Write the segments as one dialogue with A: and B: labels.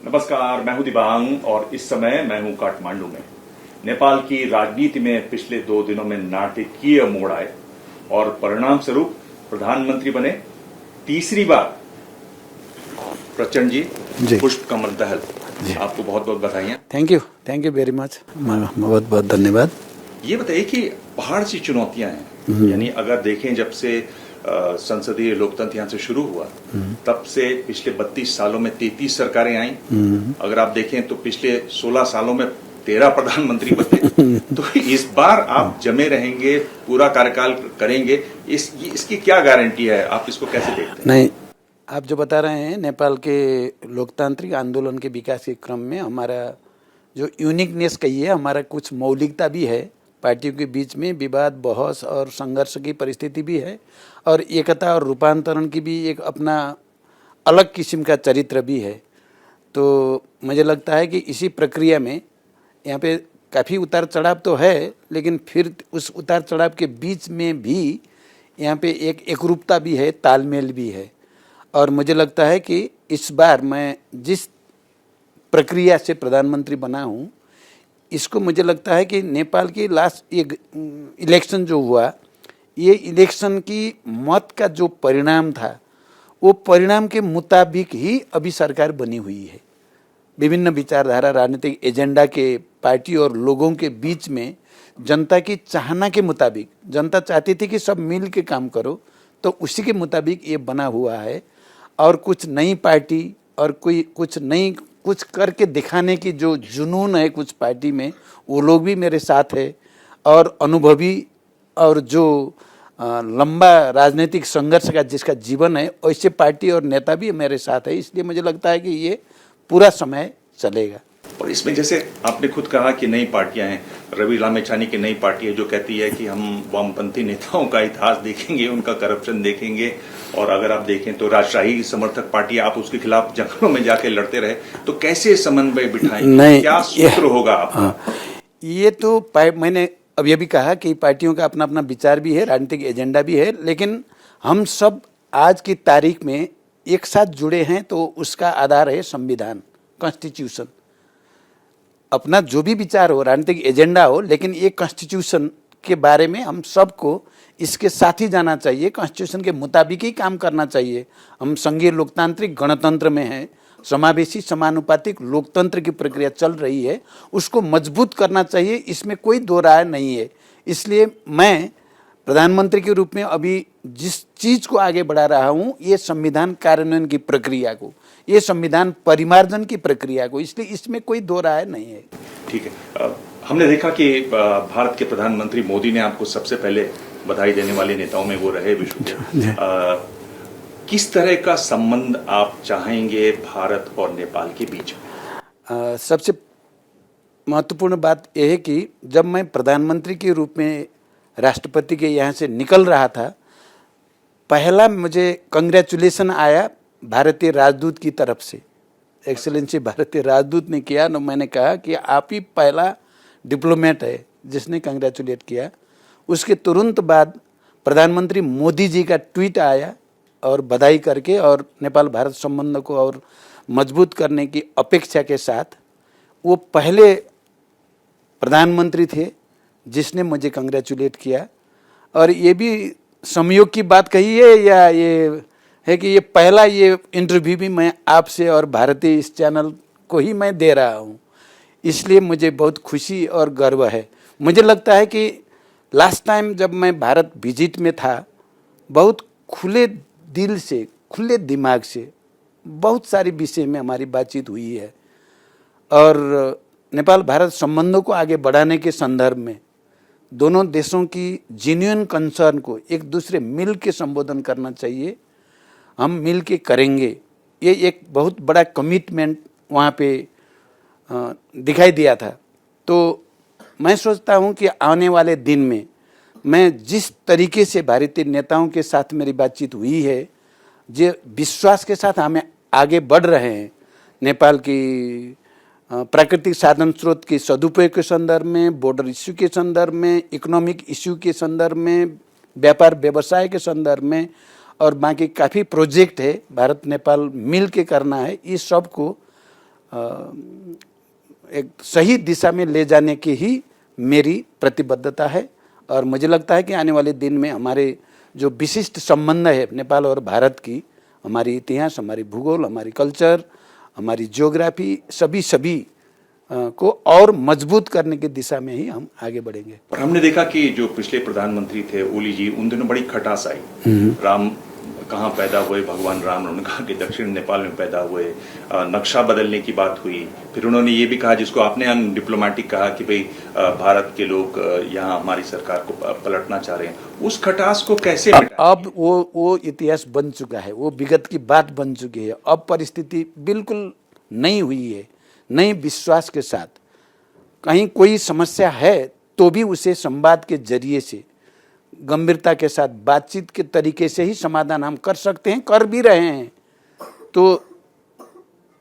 A: नमस्कार, मैं हूं दिबांग और इस समय मैं हूं काठमांडू में। नेपाल की राजनीति में पिछले 2 दिनों में नाटकीय मोड़ आए और परिणाम स्वरूप प्रधानमंत्री बने तीसरी बार प्रचंड जी पुष्प कमल दहल। आपको बहुत बहुत बधाइयां।
B: थैंक यू वेरी मच, बहुत बहुत धन्यवाद।
A: ये बताइए कि पहाड़ सी चुनौतियां हैं, यानी अगर देखें जब से संसदीय लोकतंत्र यहाँ से शुरू हुआ तब से पिछले 32 सालों में 33 सरकारें आई। अगर आप देखें तो पिछले 16 सालों में 13 प्रधानमंत्री बने। तो इस बार आप जमे रहेंगे, पूरा कार्यकाल करेंगे, इसकी क्या गारंटी है? आप इसको कैसे देखते हैं?
B: नहीं, आप जो बता रहे हैं नेपाल के लोकतांत्रिक आंदोलन के विकास के क्रम में हमारा जो यूनिकनेस कहिए, हमारा कुछ मौलिकता भी है। पार्टियों के बीच में विवाद, बहस और संघर्ष की परिस्थिति भी है और एकता और रूपांतरण की भी एक अपना अलग किस्म का चरित्र भी है। तो मुझे लगता है कि इसी प्रक्रिया में यहाँ पे काफ़ी उतार चढ़ाव तो है, लेकिन फिर उस उतार चढ़ाव के बीच में भी यहाँ पे एक एकरूपता भी है, तालमेल भी है। और मुझे लगता है कि इस बार मैं जिस प्रक्रिया से प्रधानमंत्री बना हूँ, इसको मुझे लगता है कि नेपाल की लास्ट एक इलेक्शन जो हुआ, ये इलेक्शन की मत का जो परिणाम था, वो परिणाम के मुताबिक ही अभी सरकार बनी हुई है। विभिन्न विचारधारा, राजनीतिक एजेंडा के पार्टी और लोगों के बीच में जनता की चाहना के मुताबिक, जनता चाहती थी कि सब मिल के काम करो, तो उसी के मुताबिक ये बना हुआ है। और कुछ नई पार्टी और कुछ करके दिखाने की जो जुनून है कुछ पार्टी में, वो लोग भी मेरे साथ है। और अनुभवी और जो लंबा राजनीतिक संघर्ष का जिसका जीवन है, वैसे पार्टी और नेता भी मेरे साथ है। इसलिए मुझे लगता है कि ये पूरा समय चलेगा।
A: और इसमें जैसे आपने खुद कहा कि नई पार्टियां हैं, रवि लामेछानी की नई पार्टी है जो कहती है कि हम वामपंथी नेताओं का इतिहास देखेंगे, उनका करप्शन देखेंगे। और अगर आप देखें तो राजशाही समर्थक पार्टी, आप उसके खिलाफ जंगलों में जाके लड़ते रहे, तो कैसे समन्वय बिठाएंगे? क्या सूत्र होगा आपका?
B: ये तो मैंने अब ये भी कहा कि पार्टियों का अपना अपना विचार भी है, राजनीतिक एजेंडा भी है, लेकिन हम सब आज की तारीख में एक साथ जुड़े हैं, तो उसका आधार है संविधान, कॉन्स्टिट्यूशन। अपना जो भी विचार हो, राजनीतिक एजेंडा हो, लेकिन ये कॉन्स्टिट्यूशन के बारे में हम सबको इसके साथ ही जाना चाहिए, कॉन्स्टिट्यूशन के मुताबिक ही काम करना चाहिए। हम संघीय लोकतांत्रिक गणतंत्र में हैं, समावेशी समानुपातिक लोकतंत्र की प्रक्रिया चल रही है, उसको मजबूत करना चाहिए, इसमें कोई दो राय नहीं है। इसलिए मैं प्रधानमंत्री के रूप में अभी जिस चीज़ को आगे बढ़ा रहा हूँ, ये संविधान कार्यान्वयन की प्रक्रिया को, ये संविधान परिमार्जन की प्रक्रिया को, इसलिए इसमें कोई दो राय नहीं है।
A: ठीक है। हमने देखा कि भारत के प्रधानमंत्री मोदी ने आपको सबसे पहले बधाई देने वाले नेताओं में वो रहे विश्व के। किस तरह का संबंध आप चाहेंगे भारत और नेपाल के बीच में?
B: सबसे महत्वपूर्ण बात यह है कि जब मैं प्रधानमंत्री के रूप में राष्ट्रपति के यहाँ से निकल रहा था, पहला मुझे कंग्रेचुलेशन आया भारतीय राजदूत की तरफ से। एक्सेलेंसी भारतीय राजदूत ने किया, तो मैंने कहा कि आप ही पहला डिप्लोमेट है जिसने कंग्रेचुलेट किया। उसके तुरंत बाद प्रधानमंत्री मोदी जी का ट्वीट आया और बधाई करके, और नेपाल भारत संबंध को और मजबूत करने की अपेक्षा के साथ वो पहले प्रधानमंत्री थे जिसने मुझे कंग्रेचुलेट किया। और ये भी संयोग की बात कही है या ये है कि ये पहला ये इंटरव्यू भी मैं आपसे और भारतीय इस चैनल को ही मैं दे रहा हूँ, इसलिए मुझे बहुत खुशी और गर्व है। मुझे लगता है कि लास्ट टाइम जब मैं भारत विजिट में था, बहुत खुले दिल से, खुले दिमाग से बहुत सारे विषय में हमारी बातचीत हुई है। और नेपाल भारत संबंधों को आगे बढ़ाने के संदर्भ में दोनों देशों की जेन्युइन कंसर्न को एक दूसरे मिल के संबोधन करना चाहिए, हम मिल के करेंगे, ये एक बहुत बड़ा कमिटमेंट वहाँ पे दिखाई दिया था। तो मैं सोचता हूँ कि आने वाले दिन में मैं जिस तरीके से भारतीय नेताओं के साथ मेरी बातचीत हुई है, जो विश्वास के साथ हमें आगे बढ़ रहे हैं, नेपाल की प्राकृतिक साधन स्रोत के सदुपयोग के संदर्भ में, बॉर्डर इश्यू के संदर्भ में, इकोनॉमिक इश्यू के संदर्भ में, व्यापार व्यवसाय के संदर्भ में, और बाकी काफ़ी प्रोजेक्ट है भारत नेपाल मिल के करना है, इस सब को एक सही दिशा में ले जाने की ही मेरी प्रतिबद्धता है। और मुझे लगता है कि आने वाले दिन में हमारे जो विशिष्ट संबंध है नेपाल और भारत की, हमारी इतिहास, हमारी भूगोल, हमारी कल्चर, हमारी ज्योग्राफी, सभी को और मजबूत करने की दिशा में ही हम आगे बढ़ेंगे।
A: और हमने देखा कि जो पिछले प्रधानमंत्री थे ओली जी, उन दिनों बड़ी खटास आई। राम कहाँ पैदा हुए, भगवान राम, उन्होंने कहा कि दक्षिण नेपाल में पैदा हुए। नक्शा बदलने की बात हुई। फिर उन्होंने ये भी कहा, जिसको आपने अनडिप्लोमेटिक कहा, कि भाई भारत के लोग यहाँ हमारी सरकार को पलटना चाह रहे हैं। उस खटास को कैसे
B: अब वो इतिहास बन चुका है, वो विगत की बात बन चुकी है। अब परिस्थिति बिल्कुल नई हुई है, नई विश्वास के साथ। कहीं कोई समस्या है तो भी उसे संवाद के जरिए से, गंभीरता के साथ, बातचीत के तरीके से ही समाधान हम कर सकते हैं, कर भी रहे हैं। तो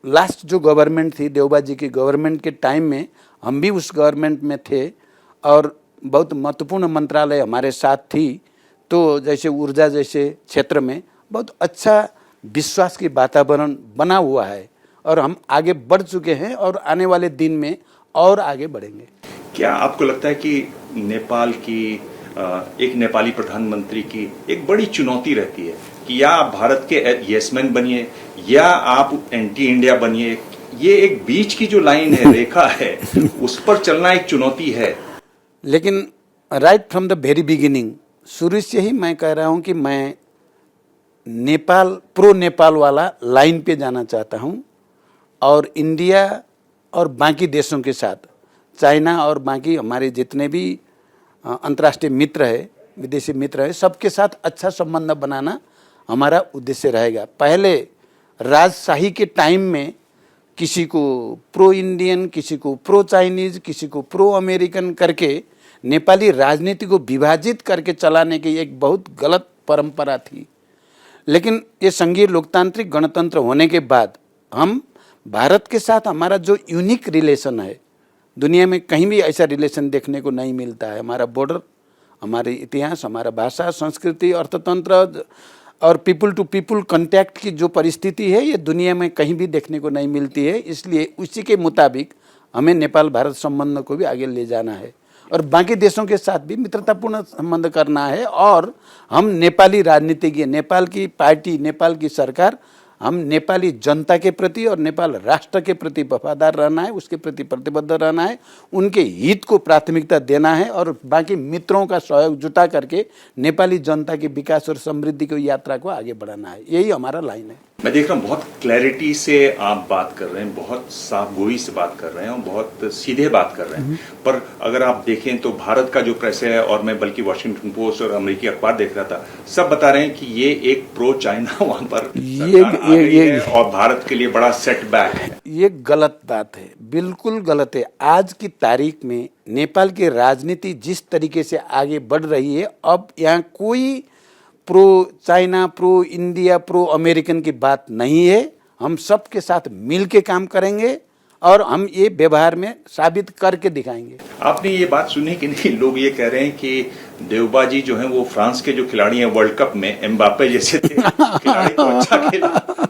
B: लास्ट जो गवर्नमेंट थी, देवबा जी की गवर्नमेंट के टाइम में हम भी उस गवर्नमेंट में थे और बहुत महत्वपूर्ण मंत्रालय हमारे साथ थी। तो जैसे ऊर्जा जैसे क्षेत्र में बहुत अच्छा विश्वास की वातावरण बना हुआ है और हम आगे बढ़ चुके हैं और आने वाले दिन में और आगे बढ़ेंगे।
A: क्या आपको लगता है कि नेपाल की एक नेपाली प्रधानमंत्री की एक बड़ी चुनौती रहती है कि या आप भारत के यसमैन बनिए या आप एंटी इंडिया बनिए? ये एक बीच की जो लाइन है, रेखा है, उस पर चलना एक चुनौती है।
B: लेकिन right from the very beginning, शुरू से ही मैं कह रहा हूं कि मैं नेपाल, प्रो नेपाल वाला लाइन पे जाना चाहता हूं और इंडिया और बाकी देशों के साथ, चाइना और बाकी हमारे जितने भी अंतर्राष्ट्रीय मित्र है, विदेशी मित्र है, सबके साथ अच्छा संबंध बनाना हमारा उद्देश्य रहेगा। पहले राजशाही के टाइम में किसी को प्रो इंडियन, किसी को प्रो चाइनीज, किसी को प्रो अमेरिकन करके नेपाली राजनीति को विभाजित करके चलाने की एक बहुत गलत परंपरा थी। लेकिन ये संघीय लोकतांत्रिक गणतंत्र होने के बाद हम भारत के साथ हमारा जो यूनिक रिलेशन है, दुनिया में कहीं भी ऐसा रिलेशन देखने को नहीं मिलता है। हमारा बॉर्डर, हमारे इतिहास, हमारा भाषा, संस्कृति, अर्थतंत्र और पीपल टू पीपल कांटेक्ट की जो परिस्थिति है, ये दुनिया में कहीं भी देखने को नहीं मिलती है। इसलिए उसी के मुताबिक हमें नेपाल भारत संबंध को भी आगे ले जाना है और बाकी देशों के साथ भी मित्रतापूर्ण संबंध करना है। और हम नेपाली राजनीतिज्ञ, नेपाल की पार्टी, नेपाल की सरकार, हम नेपाली जनता के प्रति और नेपाल राष्ट्र के प्रति वफादार रहना है, उसके प्रति प्रतिबद्ध रहना है, उनके हित को प्राथमिकता देना है और बाकी मित्रों का सहयोग जुटा करके नेपाली जनता की विकास और समृद्धि की यात्रा को आगे बढ़ाना है। यही हमारा लाइन है।
A: मैं देख रहा हूँ बहुत क्लैरिटी से आप बात कर रहे हैं, बहुत साफ गोई से बात कर रहे हैं और बहुत सीधे बात कर रहे हैं। पर अगर आप देखें तो भारत का जो प्रेस है, और मैं बल्कि वॉशिंगटन पोस्ट और अमेरिकी अखबार देख रहा था, सब बता रहे हैं कि ये एक प्रो चाइना वहां पर ये और भारत के लिए बड़ा सेटबैक है।
B: ये गलत बात है, बिल्कुल गलत है। आज की तारीख में नेपाल की राजनीति जिस तरीके से आगे बढ़ रही है, अब यहाँ कोई pro China, pro India, pro American की बात नहीं है। हम सब के साथ मिल के काम करेंगे और हम ये व्यवहार में साबित करके दिखाएंगे।
A: आपने ये बात सुनी कि नहीं? लोग ये कह रहे हैं कि देवबा जी जो हैं वो फ्रांस के जो खिलाड़ी हैं वर्ल्ड कप में, एम्बापे जैसे थे खिलाड़ी, तो अच्छा खेला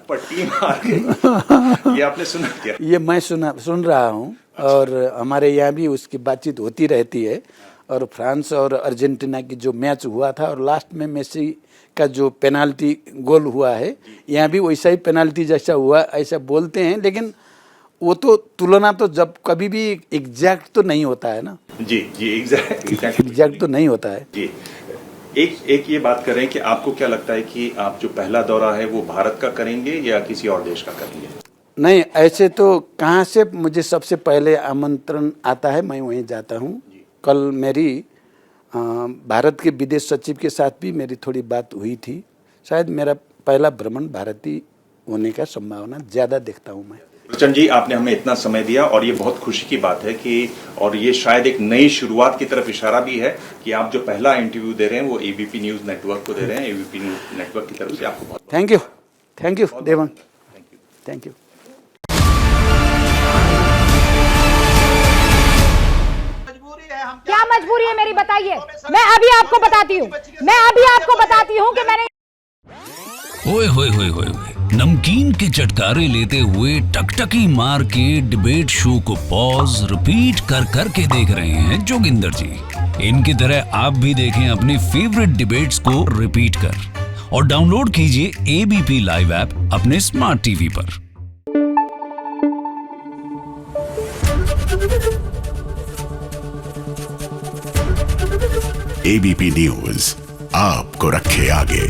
A: पर टीम हार गई। ये आपने सुना क्या?
B: ये मैं सुन रहा हूँ और हमारे यहाँ भी उसकी बातचीत होती रहती है। और फ्रांस और अर्जेंटीना की जो मैच हुआ था और लास्ट में मेसी का जो पेनाल्टी गोल हुआ है, यहाँ भी वैसा ही पेनाल्टी जैसा हुआ ऐसा बोलते हैं। लेकिन वो तो तुलना तो जब कभी भी एग्जैक्ट तो नहीं होता है ना।
A: जी
B: एग्जैक्ट तो नहीं होता है
A: जी। एक ये बात करें कि आपको क्या लगता है कि आप जो पहला दौरा है वो भारत का करेंगे या किसी और देश का करेंगे?
B: नहीं, ऐसे तो कहाँ से मुझे सबसे पहले आमंत्रण आता है, मैं वहीं जाता हूँ। कल मेरी भारत के विदेश सचिव के साथ भी मेरी थोड़ी बात हुई थी। शायद मेरा पहला भ्रमण भारतीय होने का संभावना ज़्यादा देखता हूँ मैं।
A: प्रचंड जी, आपने हमें इतना समय दिया और ये बहुत खुशी की बात है कि, और ये शायद एक नई शुरुआत की तरफ इशारा भी है कि आप जो पहला इंटरव्यू दे रहे हैं वो एबीपी न्यूज़ नेटवर्क को दे रहे हैं। एबीपी न्यूज़ नेटवर्क की तरफ से आपको बहुत
B: thank you Devang, thank you.
C: क्या मजबूरी है मेरी, बताइए। मैं अभी आपको बताती हूँ कि मैंने ओए होए होए होए होए, नमकीन के चटकारे लेते हुए टकटकी मार के डिबेट शो को पॉज रिपीट कर कर के देख रहे हैं जोगिंदर जी। इनकी तरह आप भी देखें अपनी फेवरेट डिबेट्स को रिपीट कर और डाउनलोड कीजिए एबीपी लाइव ऐप अपने स्मार्ट टीवी पर।
D: एबीपी न्यूज आपको रखे आगे।